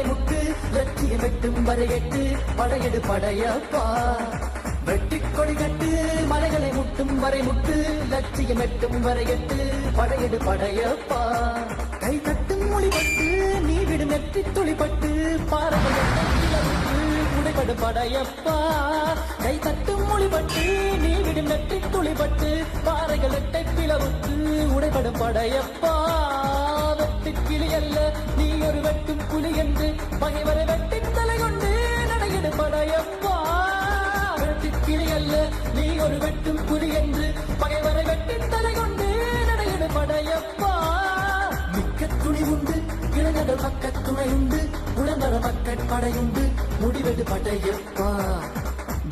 முட்டு லட்சியம் வெட்டும் வரையெட்டு படையெடு படையப்பா வெட்டிக் கொடி கட்டு மலைகளை முட்டும் வரை முட்டு லட்சியம் எட்டும் வரையெட்டு படையெடு படையப்பா கை தட்டும் மொழிபட்டு நீ விடும் நெற்றி துளிப்பட்டு பாரம்பரிய உடைபடு படையப்பா கை தட்டும் மொழிபட்டு நீ விடும் நெற்றி துளிப்பட்டு பாறைகள் எட்டை பிளவுக்கு உடைபடும் படையப்பா வெட்டு கிளி அல்ல நீ ஒரு வெட்டும் புலி என்று பகைவரை வெட்டி தலை கொண்டு நடையிடு படையப்பா வெட்டு கிளி அல்ல நீ ஒரு வெட்டும் புலி என்று பகைவரை வெட்டி தலை கொண்டு நடையிடு படையப்பா மிக்க துணி உண்டு இளைஞர்கள் பக்க துணை உண்டு உடனர மக்கள் படையுண்டு முடிவெடு படையப்பா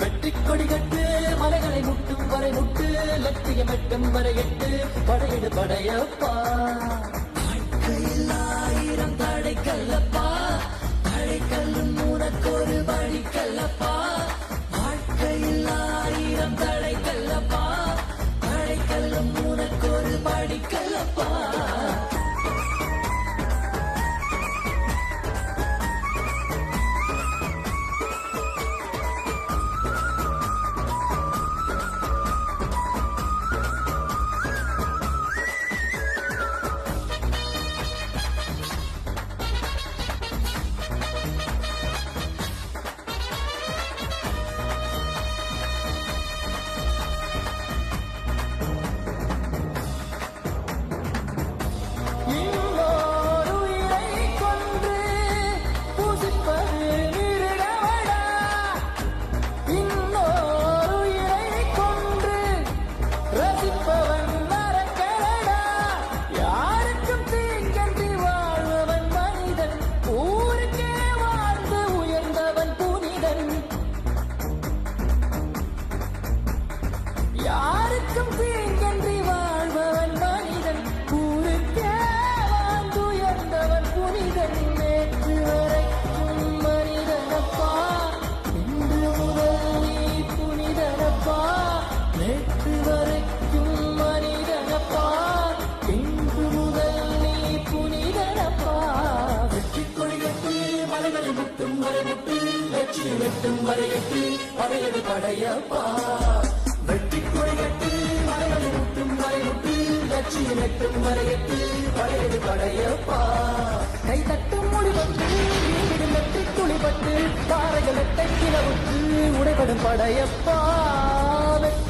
வெற்றி கொடி கட்டு மலைகளை முட்டும் வரை முட்டு லட்சியம் எட்டும் வரை எட்டு படையிடு படையப்பா ஆயிரம் தடை கல்லப்பா தடை கல்லும் உனக்கொரு வழி கல்லப்பா வாழ்க்கையில் ஆயிரம் தடை கல்லப்பா தடை கல்லும் உனக்கொரு வழி கல்லப்பா யாருக்கும் தீங்கன்றி வாழ்பவன் மனிதன் ஊருக்கே வாழ்ந்துயர்ந்தவன் புனிதன் நேற்று வரைக்கும் மனிதனப்பா இன்று முதல் நீ புனிதனப்பா நேற்று வரைக்கும் மனிதனப்பா இன்று முதல் நீ புனிதனப்பா வெற்றி கொடிகட்டு மலைகளை முட்டும் வரை முட்டு லட்சியம் எட்டும் வரை எட்டு படையது படையப்பா வெற்றி கொடி கட்டு மலைகளை முட்டும் வரை முட்டு லட்சியம் எட்டும் வரை எட்டு படையது படையப்பா கை தட்டும் மொழிபட்டு நீவிடும் வெற்றி துளிபட்டு பாறைகள் எட்டை கிளவுக்கு உடைபடும் படையப்பா வெற்றி